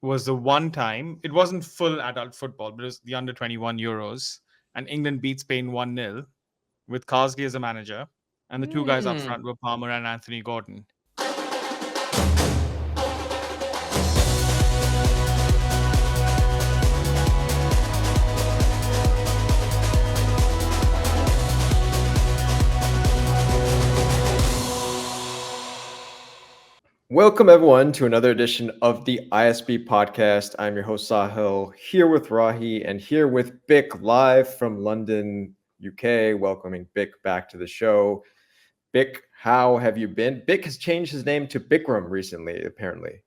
was the one time, it wasn't full adult football, but it was the under 21 Euros, and England beat Spain 1-0 with Carsley as a manager. And the two guys up front were Palmer and Anthony Gordon. Welcome, everyone, to another edition of the ISB podcast. I'm your host, Sahil, here with Rahi and here with Bick, live from London, UK. Welcoming Bick back to the show. Bick, how have you been? Bick has changed his name to Bikram recently, apparently,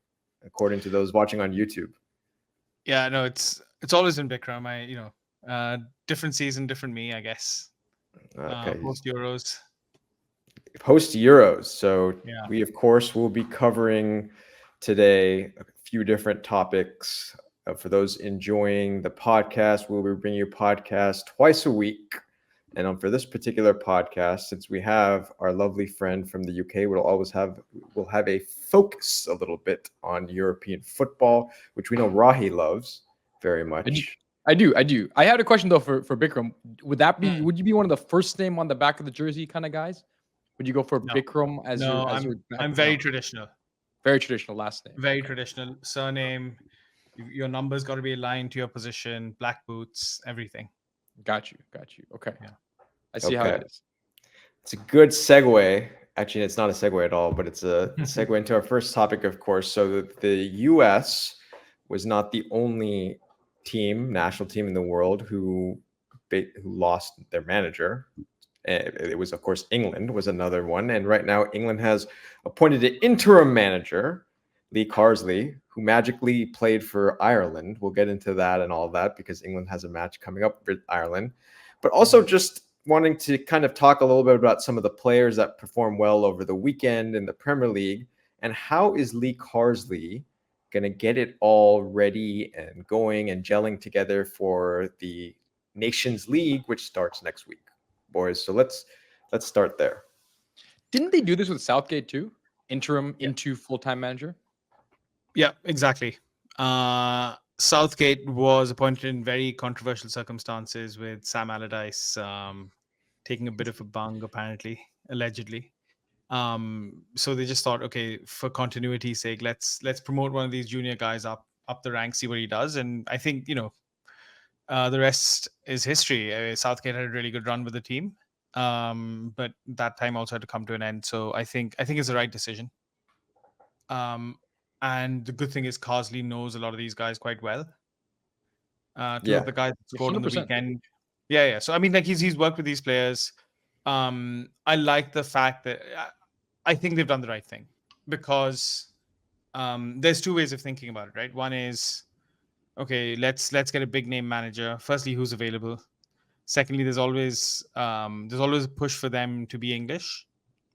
according to those watching on YouTube. Yeah, no, it's always been Bikram. Different season, different me, I guess. Okay. Post Euros. Post Euros. So Yeah. we, of course, will be covering today a few different topics. For those enjoying the podcast, we'll be bringing you a podcast twice a week. And for this particular podcast, since we have our lovely friend from the UK, we'll have a focus a little bit on European football, which we know Rahi loves very much. I do. I had a question though for Bikram. Would you be one of the first name on the back of the jersey kind of guys? Would you go for Bikram as your? I'm very traditional. Very traditional last name. Very traditional surname. Your numbers got to be aligned to your position. Black boots, everything. Got you. Okay. Yeah. I see how it is. It's a good segue. Actually, it's not a segue at all, but it's a segue into our first topic, of course. So the U.S. was not the only national team in the world who lost their manager. It was, of course, England was another one. And right now, England has appointed an interim manager, Lee Carsley, who magically played for Ireland. We'll get into that and all that because England has a match coming up with Ireland. But also just wanting to kind of talk a little bit about some of the players that performed well over the weekend in the Premier League and how is Lee Carsley going to get it all ready and going and gelling together for the Nations League, which starts next week, boys. So let's start there. Didn't they do this with Southgate too? Interim into full-time manager? Yeah, exactly. Southgate was appointed in very controversial circumstances with Sam Allardyce taking a bit of a bung, allegedly. So they just thought, okay, for continuity's sake, let's promote one of these junior guys up the ranks, see what he does. And I think, the rest is history. Southgate had a really good run with the team, but that time also had to come to an end. So I think it's the right decision. And the good thing is Carsley knows a lot of these guys quite well. Two of the guys scored on the weekend. Yeah. So I mean, like he's worked with these players. I like the fact that I think they've done the right thing because there's two ways of thinking about it, right? One is, okay, let's get a big name manager. Firstly, who's available? Secondly, there's always a push for them to be English.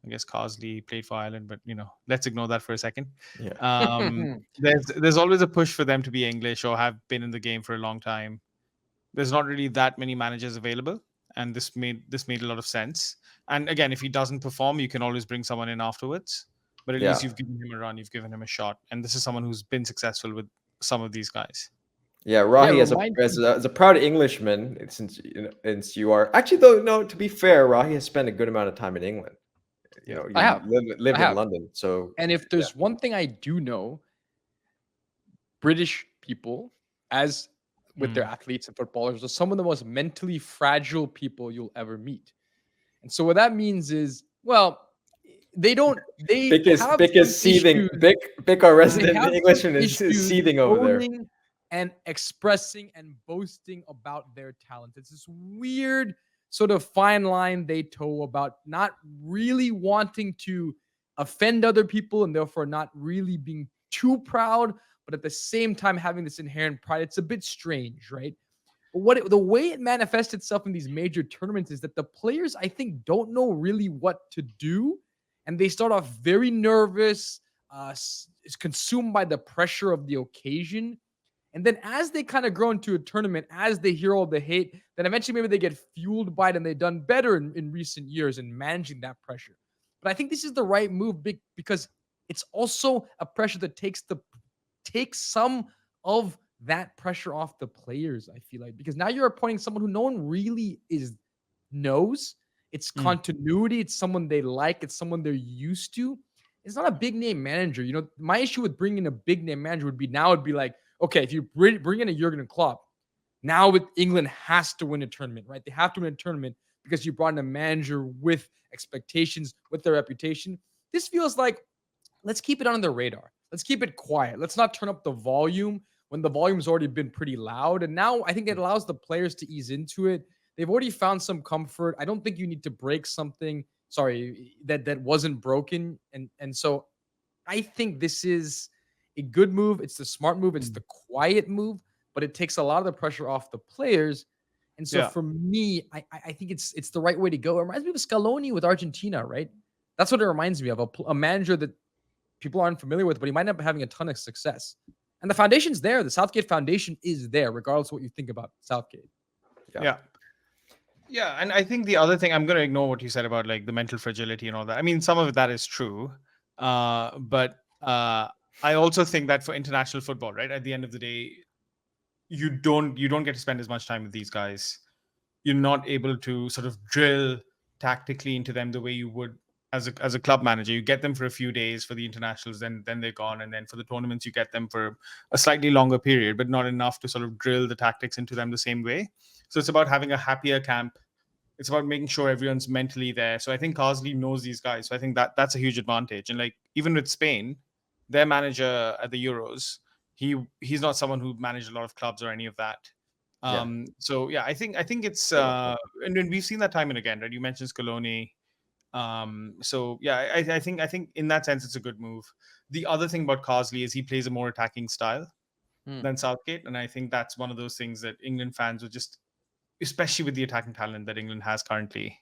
I guess Carsley played for Ireland, but let's ignore that for a second. Yeah. There's always a push for them to be English or have been in the game for a long time. There's not really that many managers available, and this made a lot of sense. And again, if he doesn't perform, you can always bring someone in afterwards. But at least you've given him a run, you've given him a shot, and this is someone who's been successful with some of these guys. Yeah, Rahi, as a proud Englishman, since you are actually, though, no, to be fair, Rahi has spent a good amount of time in England. I have lived in London. So, and if there's one thing I do know, British people, as with their athletes and footballers, are some of the most mentally fragile people you'll ever meet. And so what that means is, well, Bick is seething. Bick, our resident Englishman, is seething over there. And expressing and boasting about their talent. It's this weird sort of fine line they toe about not really wanting to offend other people and therefore not really being too proud, but at the same time having this inherent pride. It's a bit strange, right? But the way it manifests itself in these major tournaments is that the players, I think, don't know really what to do. And they start off very nervous, is consumed by the pressure of the occasion. And then as they kind of grow into a tournament, as they hear all the hate, then eventually maybe they get fueled by it and they've done better in recent years in managing that pressure. But I think this is the right move because it's also a pressure that takes some of that pressure off the players, I feel like, because now you're appointing someone who no one really knows. It's continuity. It's someone they like. It's someone they're used to. It's not a big name manager. You know, my issue with bringing in a big name manager would be like, okay, if you bring in a Jurgen Klopp, now with England has to win a tournament, right? They have to win a tournament because you brought in a manager with expectations, with their reputation. This feels like, let's keep it on the radar. Let's keep it quiet. Let's not turn up the volume when the volume's already been pretty loud. And now I think it allows the players to ease into it. They've already found some comfort. I don't think you need to break something, that wasn't broken. And so I think this is a good move. It's the smart move. It's the quiet move, but it takes a lot of the pressure off the players. And so for me, I think it's the right way to go. It reminds me of Scaloni with Argentina, right? That's what it reminds me of, a manager that people aren't familiar with, but he might end up having a ton of success. And the foundation's there. The Southgate Foundation is there, regardless of what you think about Southgate. Yeah, and I think the other thing, I'm going to ignore what you said about like the mental fragility and all that. I mean, some of that is true, but I also think that for international football, right, at the end of the day, you don't get to spend as much time with these guys. You're not able to sort of drill tactically into them the way you would as a club manager. You get them for a few days for the internationals, then they're gone, and then for the tournaments you get them for a slightly longer period, but not enough to sort of drill the tactics into them the same way. So it's about having a happier camp. It's about making sure everyone's mentally there. So I think Carsley knows these guys. So I think that's a huge advantage. And like even with Spain, their manager at the Euros, he's not someone who managed a lot of clubs or any of that. So yeah, I think it's and we've seen that time and again, right? You mentioned Scaloni. So yeah, I think in that sense it's a good move. The other thing about Carsley is he plays a more attacking style than Southgate, and I think that's one of those things that England fans would just, especially with the attacking talent that England has currently.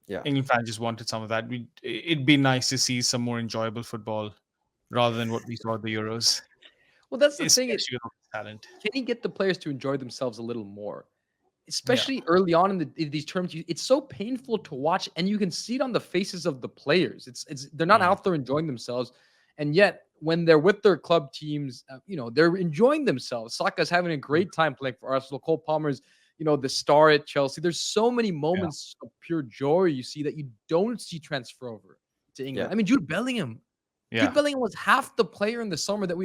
England fans just wanted some of that. It'd be nice to see some more enjoyable football rather than what we saw at the Euros. Well, that's the thing. Talent. Can he get the players to enjoy themselves a little more? Especially early on in these terms, it's so painful to watch, and you can see it on the faces of the players. They're not out there enjoying themselves, and yet when they're with their club teams, they're enjoying themselves. Saka's having a great time playing for Arsenal. Cole Palmer's, the star at Chelsea. There's so many moments of pure joy you see that you don't see transfer over to England. I mean, Jude Bellingham. Jude Bellingham was half the player in the summer that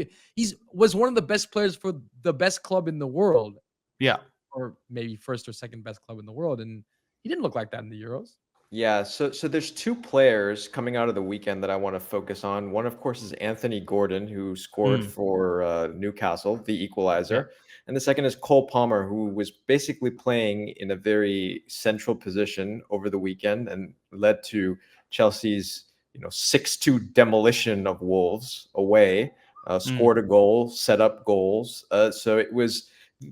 was one of the best players for the best club in the world. Yeah. Or maybe first or second best club in the world. And he didn't look like that in the Euros. Yeah, so there's two players coming out of the weekend that I want to focus on. One, of course, is Anthony Gordon, who scored for Newcastle, the equalizer. And the second is Cole Palmer, who was basically playing in a very central position over the weekend and led to Chelsea's 6-2 demolition of Wolves away, scored a goal, set up goals. So it was...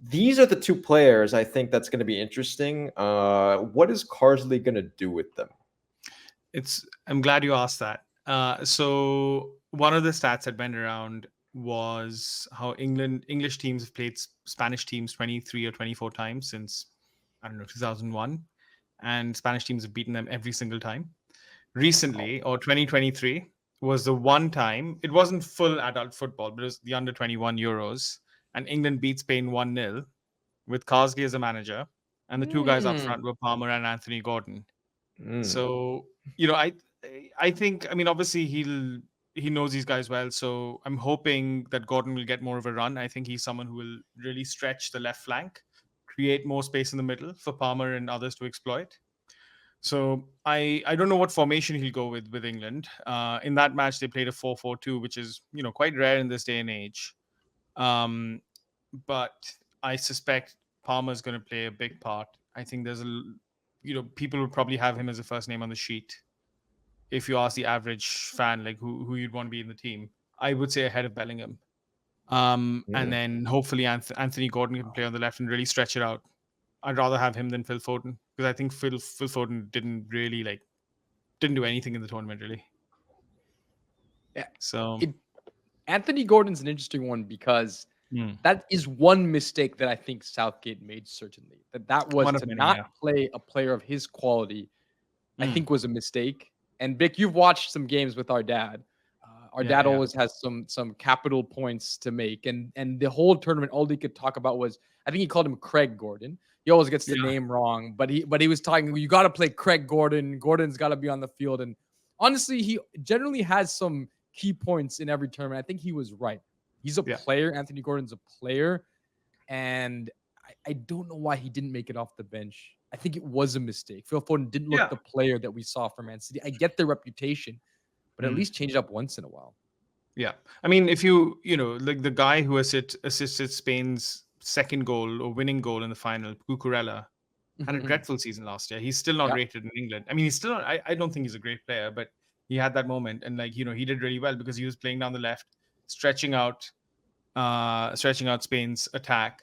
These are the two players I think that's going to be interesting. What is Carsley going to do with them? I'm glad you asked that. So one of the stats that went around was how English teams have played Spanish teams 23 or 24 times since, 2001. And Spanish teams have beaten them every single time. Recently, or 2023, was the one time, it wasn't full adult football, but it was the under 21 Euros. And England beat Spain 1-0 with Carsley as a manager. And the two guys up front were Palmer and Anthony Gordon. So, I think, obviously he knows these guys well. So I'm hoping that Gordon will get more of a run. I think he's someone who will really stretch the left flank, create more space in the middle for Palmer and others to exploit. So I don't know what formation he'll go with England. In that match, they played a 4-4-2, which is, quite rare in this day and age. But I suspect Palmer's going to play a big part. I think there's people would probably have him as a first name on the sheet. If you ask the average fan, like who you'd want to be in the team, I would say ahead of Bellingham. And then hopefully Anthony Gordon can play on the left and really stretch it out. I'd rather have him than Phil Foden, because I think Phil Foden didn't do anything in the tournament really. Yeah. So Anthony Gordon's an interesting one because that is one mistake that I think Southgate made, certainly. That was to not play a player of his quality, I think was a mistake. And Vic, you've watched some games with our dad. Our dad always has some capital points to make, and the whole tournament, all he could talk about was, I think he called him Craig Gordon. He always gets the name wrong, but he was talking, you got to play Craig Gordon. Gordon's got to be on the field, and honestly, he generally has some key points in every tournament. I think he was right. He's a player. Anthony Gordon's a player, and I don't know why he didn't make it off the bench. I think it was a mistake. Phil Foden didn't look the player that we saw from Man City. I get their reputation, but at least change it up once in a while. Yeah. I mean, if you like the guy who assisted Spain's second goal or winning goal in the final, Cucurella, had a dreadful season last year. He's still not rated in England. I mean, he's still not, I don't think he's a great player, but he had that moment, and like, he did really well because he was playing down the left, stretching out Spain's attack.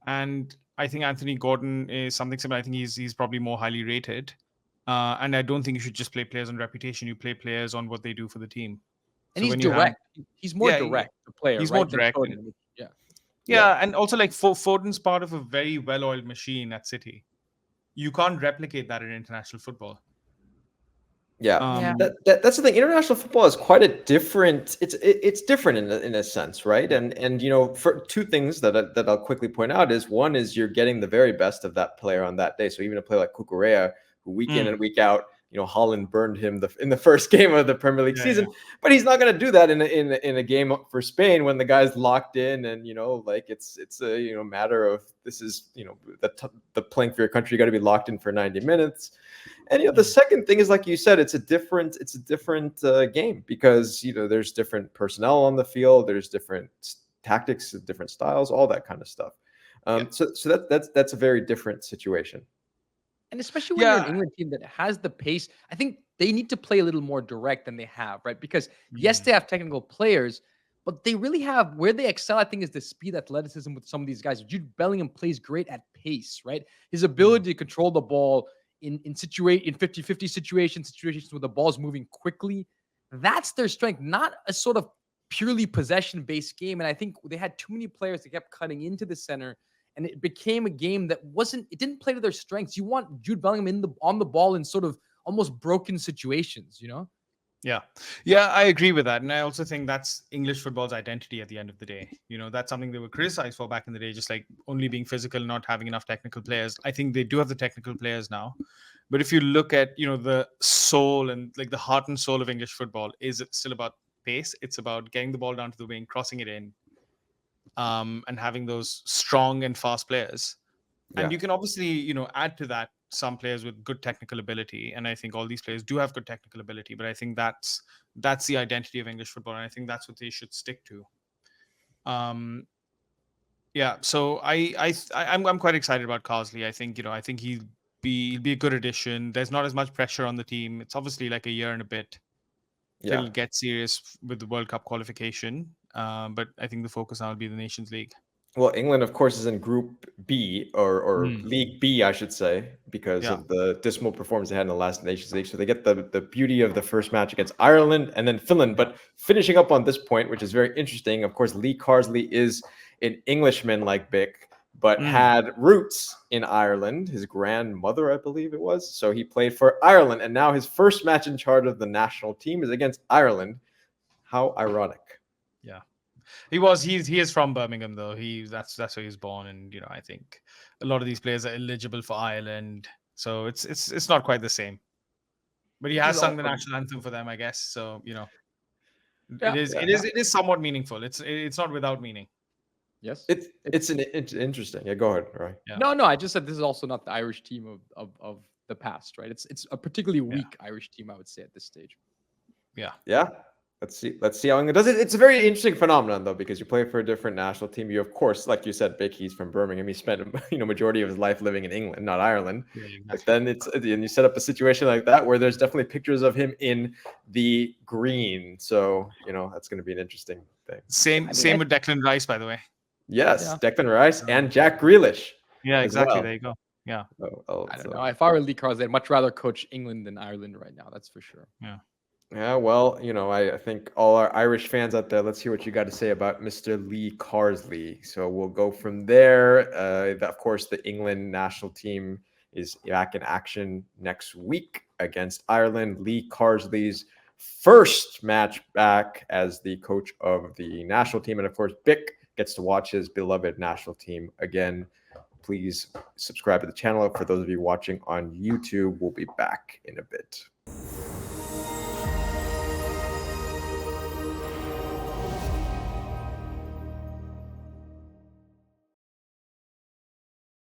And I think Anthony Gordon is something similar. I think he's probably more highly rated. And I don't think you should just play players on reputation. You play players on what they do for the team. And so he's direct. He's more direct, the player. He's more direct. Yeah, and also like Foden's part of a very well-oiled machine at City. You can't replicate that in international football. That's the thing. International football is quite a different. It's different in a sense, right? And for two things that I'll quickly point out is, one is you're getting the very best of that player on that day. So even a player like Cucurella, who week in and week out, Holland burned him in the first game of the Premier League season, but he's not going to do that in a game for Spain when the guy's locked in, and it's a matter of, this is the playing for your country. You got to be locked in for 90 minutes. And the second thing is, like you said, it's a different game, because there's different personnel on the field, there's different tactics, different styles, all that kind of stuff. So that's a very different situation. And especially when you're an England team that has the pace, I think they need to play a little more direct than they have, right? Because yes, they have technical players, but they really have, where they excel, I think, is the speed, athleticism with some of these guys. Jude Bellingham plays great at pace, right? His ability to control the ball in 50-50 situations where the ball's moving quickly, that's their strength, not a sort of purely possession-based game. And I think they had too many players that kept cutting into the center, and it became a game that it didn't play to their strengths. You want Jude Bellingham on the ball in sort of almost broken situations, Yeah, I agree with that. And I also think that's English football's identity at the end of the day. That's something they were criticized for back in the day, just like only being physical, not having enough technical players. I think they do have the technical players now. But if you look at, the soul and like the heart and soul of English football, is it still about pace? It's about getting the ball down to the wing, crossing it in, and having those strong and fast players. And you can obviously, add to that some players with good technical ability, and I think all these players do have good technical ability. But I think that's the identity of English football, and I think that's what they should stick to. So I'm quite excited about Carsley. I think he'll be a good addition. There's not as much pressure on the team. It's obviously like a year and a bit till it gets serious with the World Cup qualification. But I think the focus now will be the Nations League. Well, England, of course, is in Group B or League B, I should say, because of the dismal performance they had in the last Nations League. So they get the beauty of the first match against Ireland and then Finland. But finishing up on this point, which is very interesting, of course, Lee Carsley is an Englishman like Bick, but had roots in Ireland. His grandmother, I believe it was. So he played for Ireland. And now his first match in charge of the national team is against Ireland. How ironic. Yeah. He is from Birmingham, though. That's where he was born, and I think a lot of these players are eligible for Ireland, so it's not quite the same. But he has sung the national anthem for them, I guess. So it is somewhat meaningful. It's not without meaning. Yes, it's interesting. Yeah, go ahead. All right. Yeah. No, I just said this is also not the Irish team of the past, right? It's a particularly weak Irish team, I would say, at this stage. Yeah. Let's see how England does it. It's a very interesting phenomenon, though, because you play for a different national team. You, of course, like you said, Bick, he's from Birmingham. He spent majority of his life living in England, not Ireland. Yeah, exactly. But then you set up a situation like that where there's definitely pictures of him in the green. So that's going to be an interesting thing. Same with Declan Rice, by the way. Yes, Declan Rice and Jack Grealish. Yeah, exactly. Well. There you go. Yeah. I don't know. If I were Lee Carsley, I'd much rather coach England than Ireland right now. That's for sure. Yeah. Yeah, well, I think all our Irish fans out there, let's hear what you got to say about Mr. Lee Carsley. So we'll go from there. Of course, the England national team is back in action next week against Ireland. Lee Carsley's first match back as the coach of the national team. And of course, Bick gets to watch his beloved national team again. Please subscribe to the channel. For those of you watching on YouTube, we'll be back in a bit.